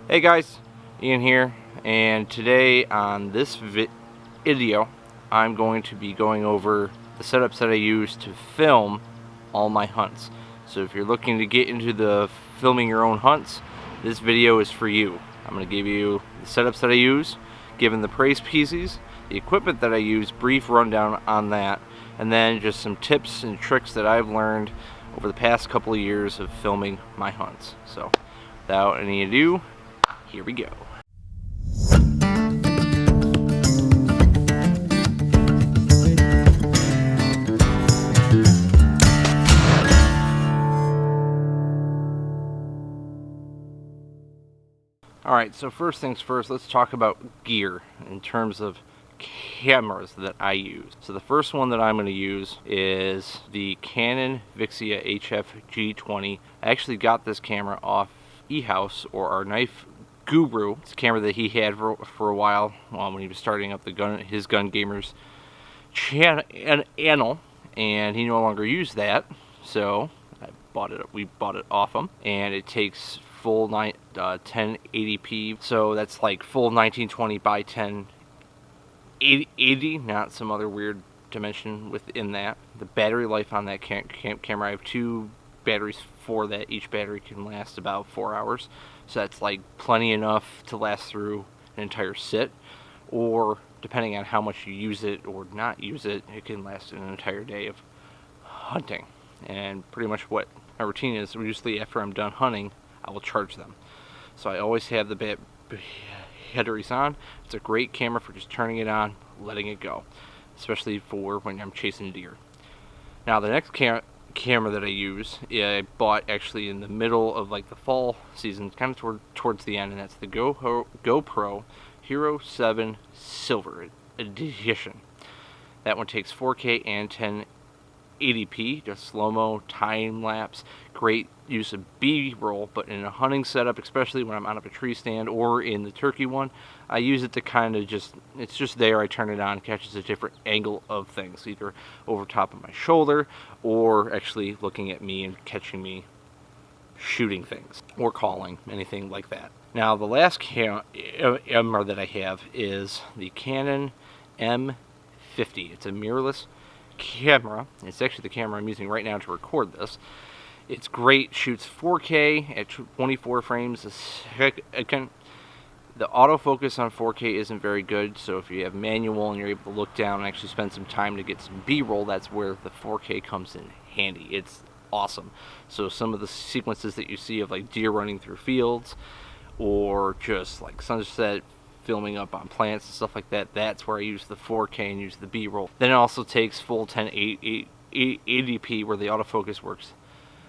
Hey guys, Ian here, and today on this video I'm going to be going over the setups that I use to film all my hunts. So if you're looking to get into the filming your own hunts, this video is for you. I'm going to give you the setups that I use, given the praise pieces, the equipment that I use, brief rundown on that, and then just some tips and tricks that I've learned over the past couple of years of filming my hunts. So without any ado, here we go. Alright, so first things first, let's talk about gear in terms of cameras that I use. So the first one that I'm going to use is the Canon Vixia HF G20. I actually got this camera off eHouse, or our knife guru. It's a camera that he had for a while when he was starting up his Gun Gamers channel, and he no longer used that, so we bought it off him, and it takes full 1080p, so that's like full 1920 by 1080, not some other weird dimension within that. The battery life on that camera, I have two batteries for that. Each battery can last about 4 hours, so that's like plenty enough to last through an entire sit, or depending on how much you use it or not use it, it can last an entire day of hunting. And pretty much what my routine is, usually after I'm done hunting, I will charge them. So I always have the batteries on. It's a great camera for just turning it on, letting it go, especially for when I'm chasing deer. Now the next camera that I use, I bought actually in the middle of like the fall season, kind of towards the end, and that's the GoPro Hero 7 Silver Edition. That one takes 4K and 1080p, just slow-mo, time-lapse, great use of B-roll, but in a hunting setup, especially when I'm on up a tree stand or in the turkey one, I use it to kind of it's just there, I turn it on, catches a different angle of things, either over top of my shoulder or actually looking at me and catching me shooting things or calling, anything like that. Now the last camera that I have is the Canon M50. It's a mirrorless camera. It's actually the camera I'm using right now to record this. It's great, shoots 4K at 24 frames a second. The autofocus on 4K isn't very good, so if you have manual and you're able to look down and actually spend some time to get some B-roll, that's where the 4K comes in handy. It's awesome. So some of the sequences that you see of like deer running through fields, or just like sunset filming up on plants and stuff like that, that's where I use the 4K and use the B-roll. Then it also takes full 1080p, where the autofocus works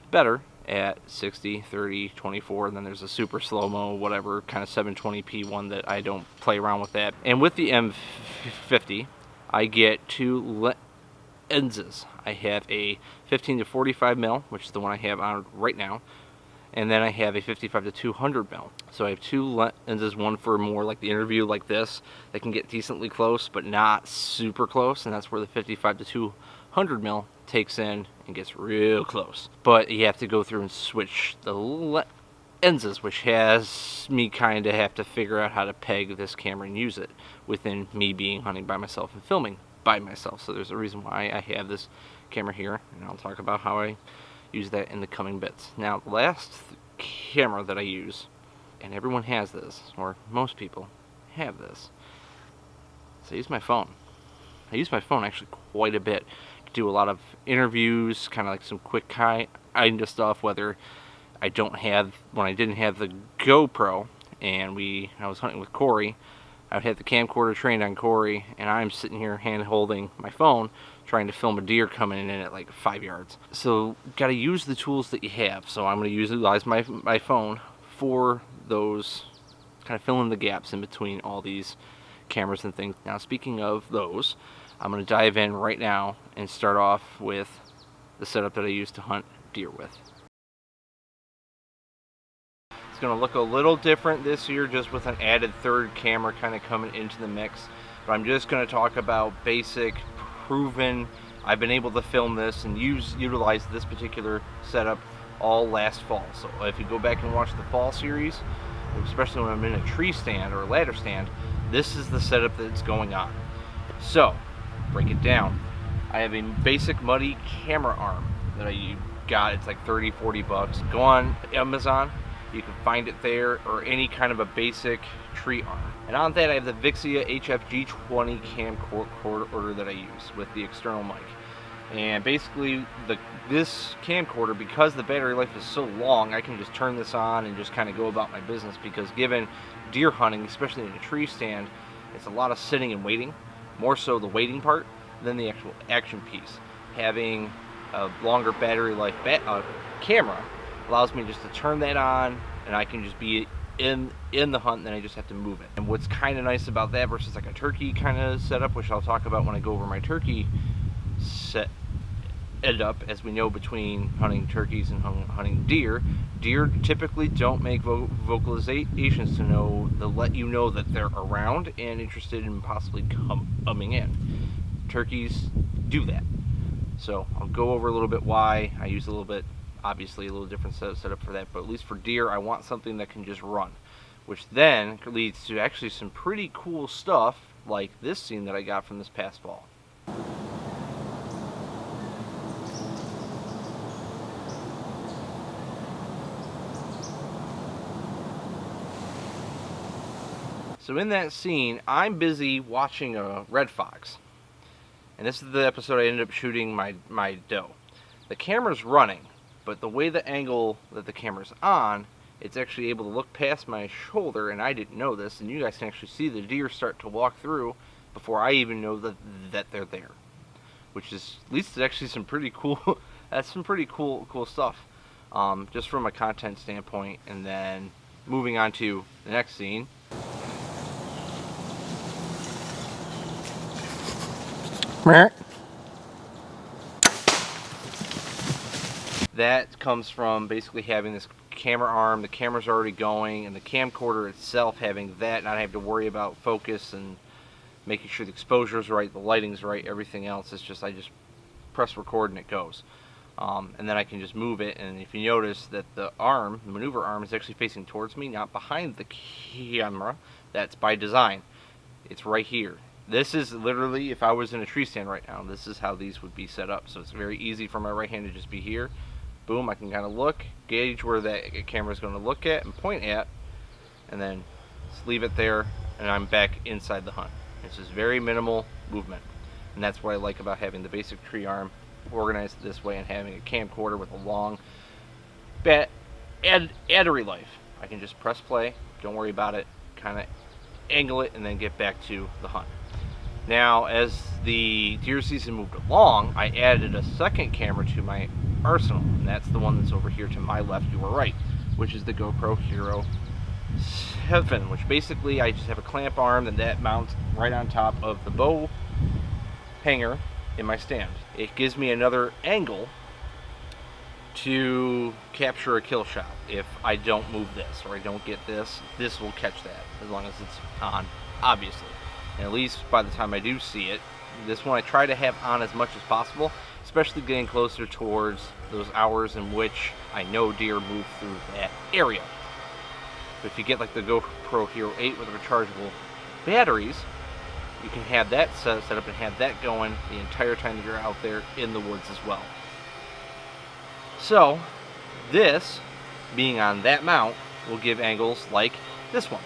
better at 60, 30, 24, and then there's a super slow-mo, whatever, kind of 720p one that I don't play around with that. And with the M50, I get two lenses. I have a 15 to 45 mil, which is the one I have on right now, and then I have a 55 to 200 mil. So I have two lenses, one for more like the interview like this, that can get decently close, but not super close, and that's where the 55 to 200 mil takes in and gets real close. But you have to go through and switch the lenses, which has me kind of have to figure out how to peg this camera and use it within me being hunting by myself and filming by myself. So there's a reason why I have this camera here, and I'll talk about how I use that in the coming bits. Now the last camera that I use, and everyone has this, or most people have this, so I use my phone. I use my phone actually quite a bit to do a lot of interviews, kind of like some quick kind of stuff, whether I didn't have the GoPro and I was hunting with Corey, I would have the camcorder trained on Corey, and I'm sitting here hand holding my phone trying to film a deer coming in at like 5 yards. So got to use the tools that you have. So I'm going to utilize my phone for those, kind of filling the gaps in between all these cameras and things. Now speaking of those, I'm going to dive in right now and start off with the setup that I use to hunt deer with. It's going to look a little different this year, just with an added third camera kind of coming into the mix. But I'm just going to talk about basic, proven, I've been able to film this and utilize this particular setup all last fall. So if you go back and watch the fall series, especially when I'm in a tree stand or a ladder stand, this is the setup that's going on. So, break it down. I have a basic muddy camera arm that I got. It's like 30, 40 bucks. Go on Amazon, you can find it there, or any kind of a basic tree arm. And on that I have the Vixia HFG20 camcorder that I use with the external mic. And basically this camcorder, because the battery life is so long, I can just turn this on and just kind of go about my business, because given deer hunting, especially in a tree stand, it's a lot of sitting and waiting, more so the waiting part than the actual action piece. Having a longer battery life camera allows me just to turn that on, and I can just be in the hunt, and then I just have to move it. And what's kind of nice about that versus like a turkey kind of setup, which I'll talk about when I go over my turkey set up, as we know, between hunting turkeys and hunting deer typically don't make vocalizations to let you know that they're around and interested in possibly coming in. Turkeys do that. So I'll go over a little bit why I use obviously a little different setup for that, but at least for deer I want something that can just run, which then leads to actually some pretty cool stuff like this scene that I got from this past fall. So in that scene, I'm busy watching a red fox. And this is the episode I ended up shooting my doe. The camera's running, but the way the angle that the camera's on, it's actually able to look past my shoulder, and I didn't know this, and you guys can actually see the deer start to walk through before I even know that they're there. Which is, at least it's actually some pretty cool, that's some pretty cool stuff, just from a content standpoint. And then moving on to the next scene. That comes from basically having this camera arm, the camera's already going, and the camcorder itself having that, not have to worry about focus and making sure the exposure's right, the lighting's right, everything else. It's just, I just press record and it goes. And then I can just move it, and if you notice that the maneuver arm is actually facing towards me, not behind the camera, that's by design. It's right here. This is literally, if I was in a tree stand right now, this is how these would be set up. So it's very easy for my right hand to just be here. Boom, I can kind of look, gauge where that camera is going to look at and point at, and then just leave it there, and I'm back inside the hunt. It's just very minimal movement. And that's what I like about having the basic tree arm organized this way, and having a camcorder with a long battery life. I can just press play, don't worry about it, kind of angle it, and then get back to the hunt. Now, as the deer season moved along, I added a second camera to my arsenal, and that's the one that's over here to my left, your right, which is the GoPro Hero 7, which basically I just have a clamp arm that mounts right on top of the bow hanger in my stand. It gives me another angle to capture a kill shot. If I don't move this, or I don't get this, this will catch that, as long as it's on, obviously. And at least by the time I do see it, this one I try to have on as much as possible, especially getting closer towards those hours in which I know deer move through that area. But if you get like the GoPro Hero 8 with rechargeable batteries, you can have that set up and have that going the entire time that you're out there in the woods as well. So, this, being on that mount, will give angles like this one.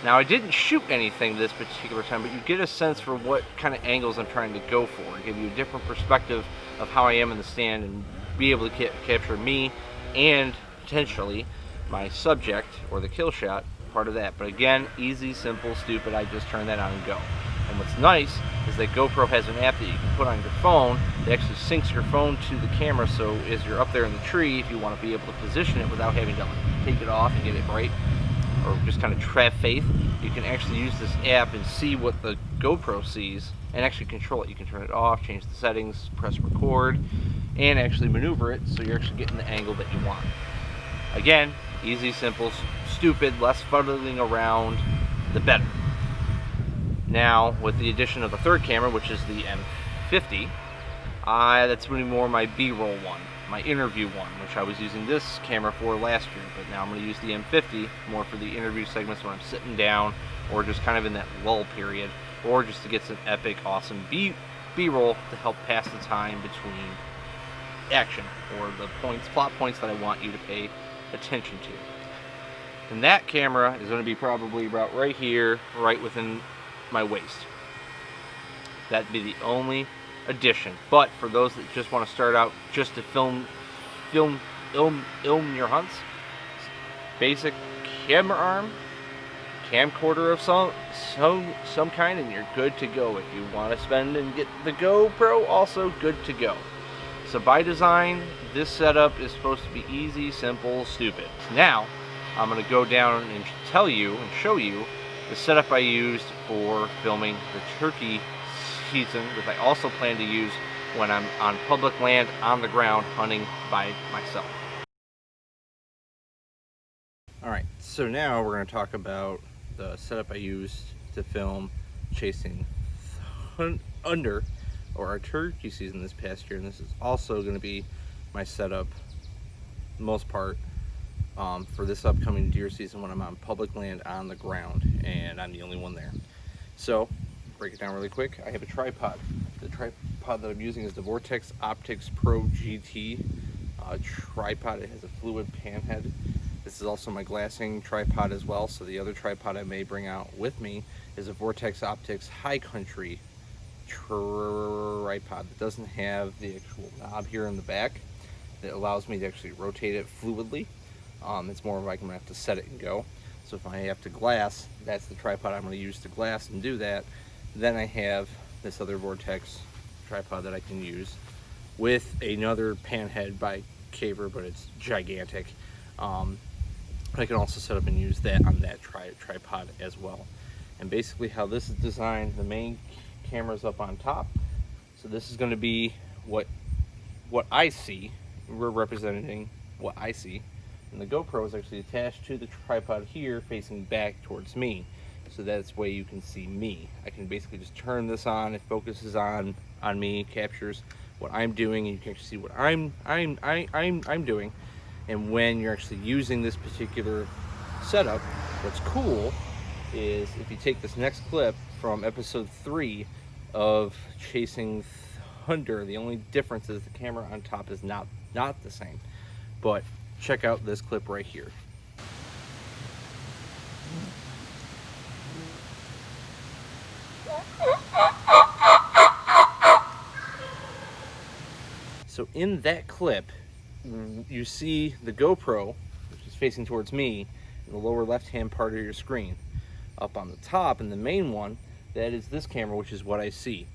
Now, I didn't shoot anything this particular time, but you get a sense for what kind of angles I'm trying to go for. Give you a different perspective of how I am in the stand, and be able to capture me and potentially my subject or the kill shot part of that. But again, easy, simple, stupid. I just turn that on and go. And what's nice is that GoPro has an app that you can put on your phone that actually syncs your phone to the camera, so as you're up there in the tree, if you want to be able to position it without having to take it off and get it right, or just kind of have faith, you can actually use this app and see what the GoPro sees and actually control it. You can turn it off, change the settings, press record, and actually maneuver it so you're actually getting the angle that you want. Again, easy, simple, stupid, less fuddling around, the better. Now, with the addition of the third camera, which is the M50, that's really more my B-roll one, my interview one, which I was using this camera for last year, but now I'm going to use the M50 more for the interview segments when I'm sitting down, or just kind of in that lull period, or just to get some epic, awesome B-roll to help pass the time between action, or the plot points that I want you to pay attention to. And that camera is going to be probably about right here, right within my waist. That'd be the only addition. But for those that just want to start out just to film your hunts, basic camera arm, camcorder of some kind, and you're good to go. If you want to spend and get the GoPro, also good to go. So by design, this setup is supposed to be easy, simple, stupid. Now, I'm going to go down and tell you and show you the setup I used for filming the turkey season, which I also plan to use when I'm on public land, on the ground, hunting by myself. Alright, so now we're going to talk about the setup I used to film chasing under or our turkey season this past year, and this is also going to be my setup, most part, for this upcoming deer season when I'm on public land on the ground and I'm the only one there. So, break it down really quick. I have a tripod. The tripod that I'm using is the Vortex Optics Pro GT tripod. It has a fluid pan head. This is also my glassing tripod as well, so the other tripod I may bring out with me is a Vortex Optics High Country tripod that doesn't have the actual knob here in the back that allows me to actually rotate it fluidly. It's more like I'm going to have to set it and go. So if I have to glass, that's the tripod I'm going to use to glass and do that. Then I have this other Vortex tripod that I can use with another pan head by Caver, but it's gigantic. I can also set up and use that on that tripod as well. And basically how this is designed, the main camera's up on top. So this is going to be what I see. We're representing what I see. And the GoPro is actually attached to the tripod here, facing back towards me. So that's way you can see me. I can basically just turn this on. It focuses on me, captures what I'm doing, and you can actually see what I'm doing. And when you're actually using this particular setup, what's cool is if you take this next clip from episode 3 of Chasing Thunder, the only difference is the camera on top is not the same. But check out this clip right here. So in that clip, you see the GoPro, which is facing towards me, in the lower left-hand part of your screen. Up on the top, in the main one, that is this camera, which is what I see.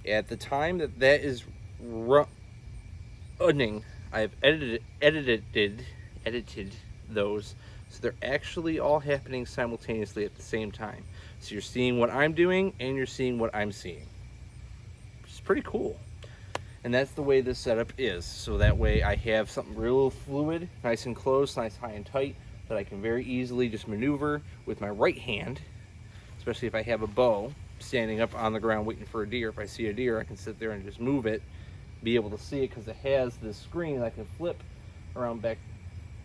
At the time that is running, I've edited those, so they're actually all happening simultaneously at the same time. So you're seeing what I'm doing, and you're seeing what I'm seeing. It's pretty cool. And that's the way this setup is. So that way I have something real fluid, nice and close, nice high and tight, that I can very easily just maneuver with my right hand, especially if I have a bow standing up on the ground waiting for a deer. If I see a deer, I can sit there and just move it, be able to see it, because it has this screen that I can flip around back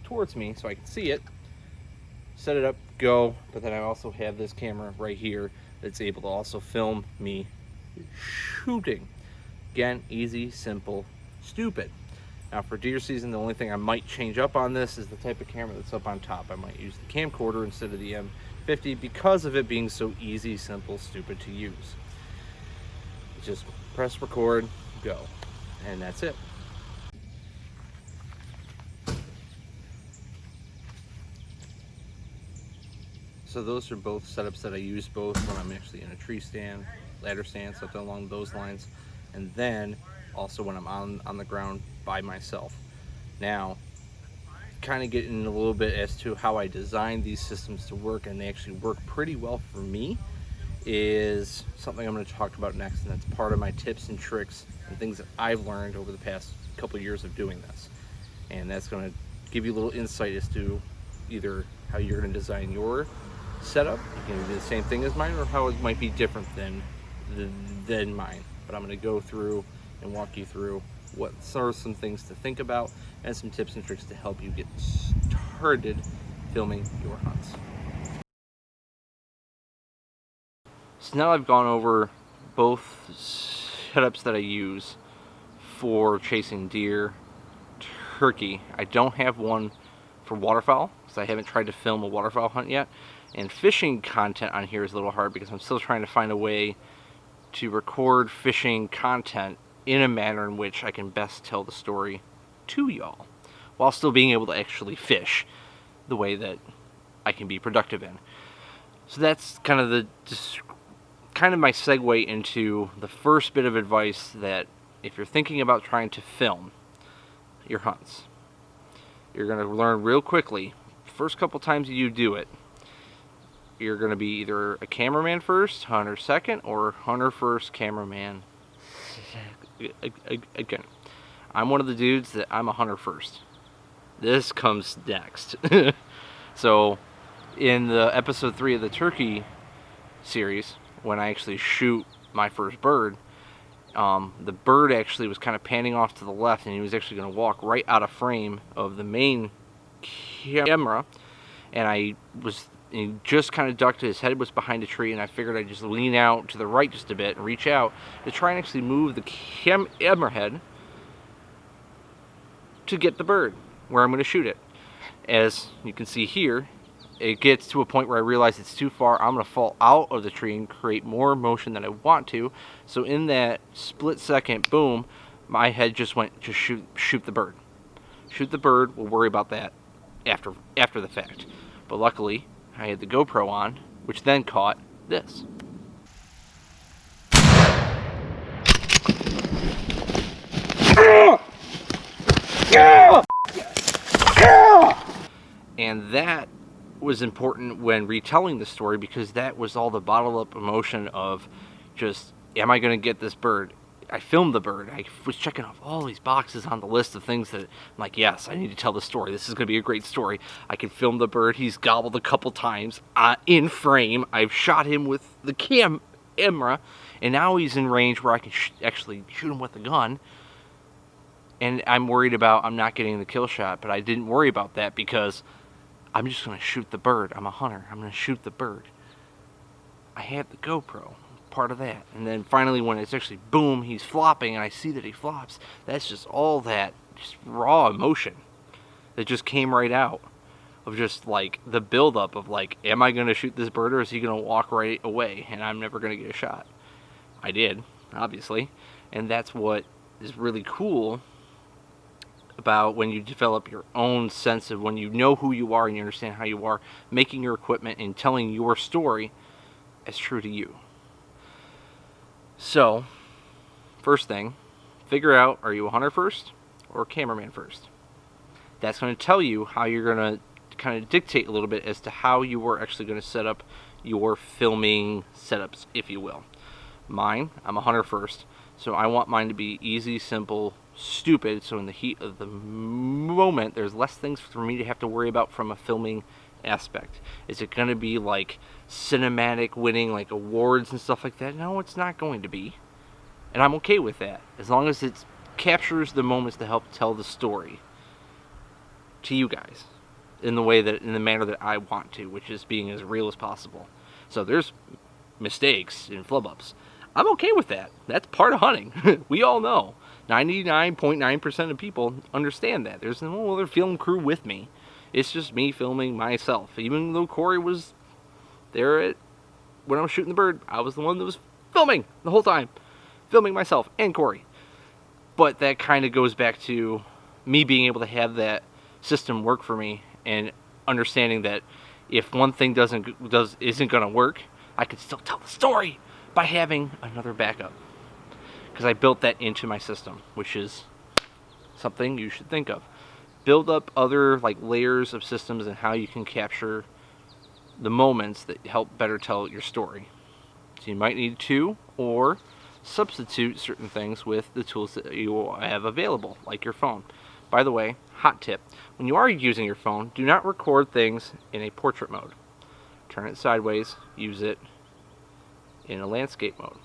towards me so I can see it, set it up, go. But then I also have this camera right here that's able to also film me shooting. Again, easy, simple, stupid. Now for deer season, the only thing I might change up on this is the type of camera that's up on top. I might use the camcorder instead of the M50 because of it being so easy, simple, stupid to use. Just press record, go, and that's it. So those are both setups that I use both when I'm actually in a tree stand, ladder stand, something along those lines, and then also when I'm on the ground by myself. Now, kind of getting a little bit as to how I designed these systems to work, and they actually work pretty well for me, is something I'm going to talk about next, and that's part of my tips and tricks and things that I've learned over the past couple of years of doing this. And that's going to give you a little insight as to either how you're going to design your setup. You can do the same thing as mine, or how it might be different than mine. But I'm going to go through and walk you through what are some things to think about and some tips and tricks to help you get started filming your hunts. So now I've gone over both setups that I use for chasing deer, turkey. I don't have one for waterfowl because I haven't tried to film a waterfowl hunt yet. And fishing content on here is a little hard because I'm still trying to find a way to record fishing content in a manner in which I can best tell the story to y'all while still being able to actually fish the way that I can be productive in. So that's kind of my segue into the first bit of advice that if you're thinking about trying to film your hunts, you're going to learn real quickly. First couple times you do it, you're going to be either a cameraman first, hunter second, or hunter first, cameraman. Again, I'm one of the dudes that I'm a hunter first. This comes next. So in the episode 3 of the turkey series, when I actually shoot my first bird, the bird actually was kind of panning off to the left, and he was actually going to walk right out of frame of the main camera, and he just kind of ducked. His head was behind a tree, and I figured I'd just lean out to the right just a bit and reach out to try and actually move the camera head to get the bird where I'm going to shoot it. As you can see here, it gets to a point where I realize it's too far. I'm going to fall out of the tree and create more motion than I want to. So in that split second, boom, my head just went to shoot the bird. Shoot the bird, we'll worry about that after the fact. But luckily, I had the GoPro on, which then caught this. And that was important when retelling the story, because that was all the bottled up emotion of just, am I going to get this bird? I filmed the bird. I was checking off all these boxes on the list of things that I'm like, yes, I need to tell the story. This is going to be a great story. I can film the bird. He's gobbled a couple times in frame. I've shot him with the camera, and now he's in range where I can actually shoot him with a gun. And I'm worried about I'm not getting the kill shot, but I didn't worry about that because I'm just going to shoot the bird. I'm a hunter. I'm going to shoot the bird. I had the GoPro, part of that. And then finally when it's actually boom, he's flopping, and I see that he flops, that's just all that just raw emotion that just came right out of just like the buildup of like, am I going to shoot this bird, or is he going to walk right away and I'm never going to get a shot? I did, obviously. And that's what is really cool about when you develop your own sense of, when you know who you are and you understand how you are, making your equipment and telling your story as true to you. So, first thing, figure out, are you a hunter first or a cameraman first? That's going to tell you how you're going to kind of dictate a little bit as to how you are actually going to set up your filming setups, if you will. Mine, I'm a hunter first, so I want mine to be easy, simple, stupid, so in the heat of the moment there's less things for me to have to worry about from a filming aspect. Is it going to be like cinematic, winning like awards and stuff like that? No, it's not going to be, and I'm okay with that as long as it captures the moments to help tell the story to you guys in the manner that I want to, which is being as real as possible. So there's mistakes and flub-ups. I'm okay with that. That's part of hunting. We all know. 99.9% of people understand that. There's no other film crew with me. It's just me filming myself. Even though Corey was there when I was shooting the bird, I was the one that was filming the whole time. Filming myself and Corey. But that kind of goes back to me being able to have that system work for me, and understanding that if one thing isn't going to work, I can still tell the story by having another backup. Because I built that into my system, which is something you should think of. Build up other like layers of systems and how you can capture the moments that help better tell your story. So you might need to, or substitute certain things with the tools that you have available, like your phone. By the way, hot tip, when you are using your phone, do not record things in a portrait mode. turn it sideways, use it in a landscape mode.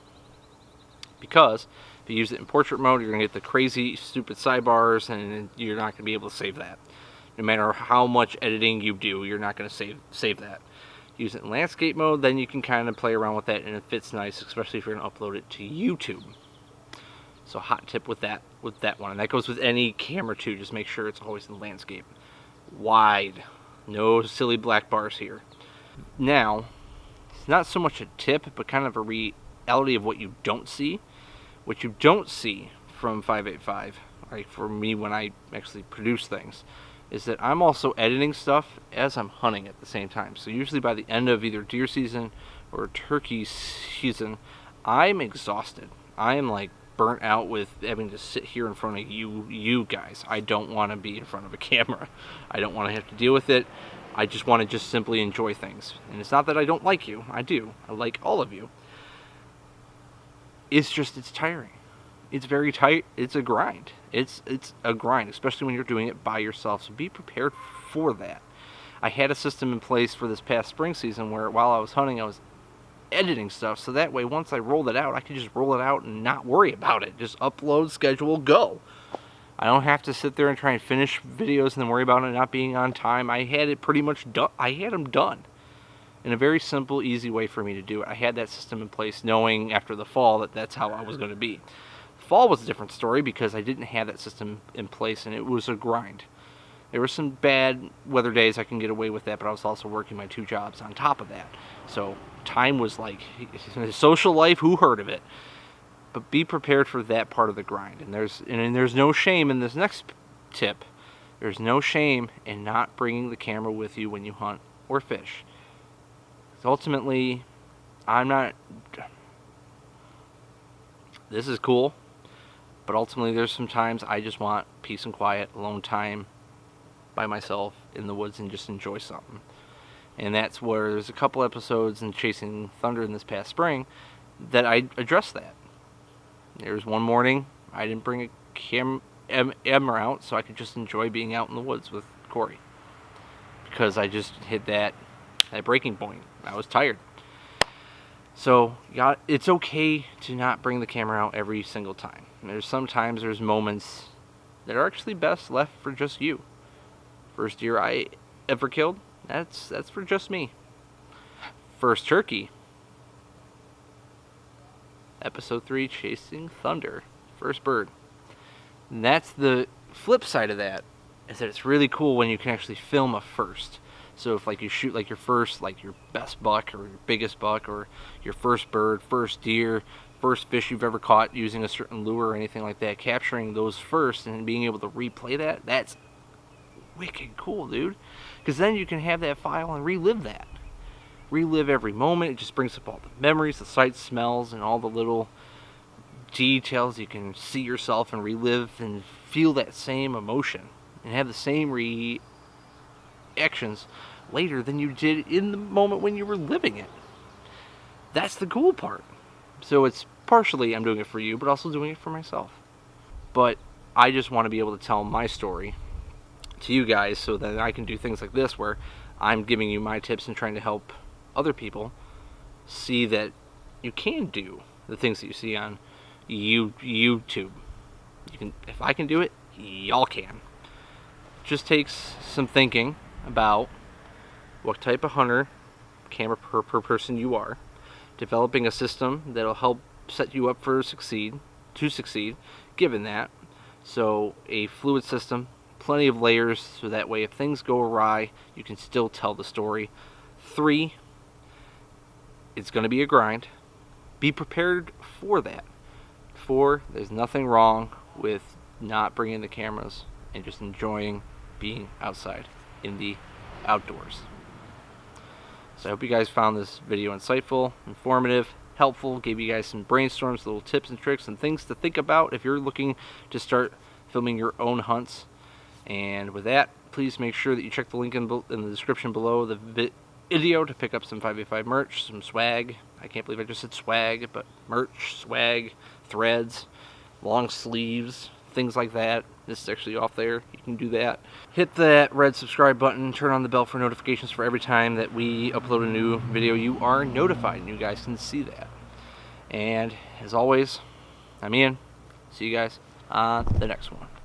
Because if you use it in portrait mode, you're going to get the crazy, stupid sidebars, and you're not going to be able to save that. No matter how much editing you do, you're not going to save that. Use it in landscape mode, then you can kind of play around with that, and it fits nice, especially if you're going to upload it to YouTube. So hot tip with that one. And that goes with any camera too. Just make sure it's always in landscape. Wide. No silly black bars here. Now, it's not so much a tip, but kind of a reality of what you don't see. What you don't see from 585, like for me when I actually produce things, is that I'm also editing stuff as I'm hunting at the same time. So usually by the end of either deer season or turkey season, I'm exhausted. I am like burnt out with having to sit here in front of you guys. I don't want to be in front of a camera. I don't want to have to deal with it. I just want to just simply enjoy things. And it's not that I don't like you. I do. I like all of you. It's just, it's tiring. It's very tight. It's a grind. It's a grind, especially when you're doing it by yourself. So be prepared for that. I had a system in place for this past spring season where while I was hunting, I was editing stuff. So that way, once I rolled it out, I could just roll it out and not worry about it. Just upload, schedule, go. I don't have to sit there and try and finish videos and then worry about it not being on time. I had it pretty much done. I had them done in a very simple, easy way for me to do it. I had that system in place knowing after the fall that that's how I was going to be. Fall was a different story because I didn't have that system in place, and it was a grind. There were some bad weather days I can get away with that, but I was also working my 2 jobs on top of that. So time was like, social life, who heard of it? But be prepared for that part of the grind. And there's no shame in this next tip. There's no shame in not bringing the camera with you when you hunt or fish. Ultimately, this is cool, but ultimately there's some times I just want peace and quiet, alone time by myself in the woods and just enjoy something. And that's where there's a couple episodes in Chasing Thunder in this past spring that I addressed that. There's one morning I didn't bring a camera out so I could just enjoy being out in the woods with Corey, because I just hit that breaking point. I was tired. So it's okay to not bring the camera out every single time. There's moments that are actually best left for just you. First deer I ever killed, that's for just me. First turkey, episode 3, Chasing Thunder, first bird. And that's the flip side of that, is that it's really cool when you can actually film a first. So if like you shoot like your first, like your best buck or your biggest buck or your first bird, first deer, first fish you've ever caught using a certain lure or anything like that, capturing those first and being able to replay that, that's wicked cool, dude. Because then you can have that file and relive that. Relive every moment. It just brings up all the memories, the sights, smells, and all the little details. You can see yourself and relive and feel that same emotion and have the same reactions later than you did in the moment when you were living it. That's the cool part. So it's partially I'm doing it for you, but also doing it for myself. But I just want to be able to tell my story to you guys so that I can do things like this where I'm giving you my tips and trying to help other people see that you can do the things that you see on YouTube. You can, if I can do it, y'all can. It just takes some thinking about what type of hunter, camera per person you are, developing a system that'll help set you up to succeed, given that. So a fluid system, plenty of layers, so that way if things go awry, you can still tell the story. 3, it's going to be a grind. Be prepared for that. 4, there's nothing wrong with not bringing the cameras and just enjoying being outside in the outdoors. So I hope you guys found this video insightful, informative, helpful, gave you guys some brainstorms, little tips and tricks and things to think about if you're looking to start filming your own hunts. And with that, please make sure that you check the link in the description below the video to pick up some 585 merch, some swag. I can't believe I just said swag, but merch, swag, threads, long sleeves, things like that. This is actually off there. You can do that. Hit that red subscribe button. Turn on the bell for notifications for every time that we upload a new video. You are notified, and you guys can see that. And as always, I'm Ian. See you guys on the next one.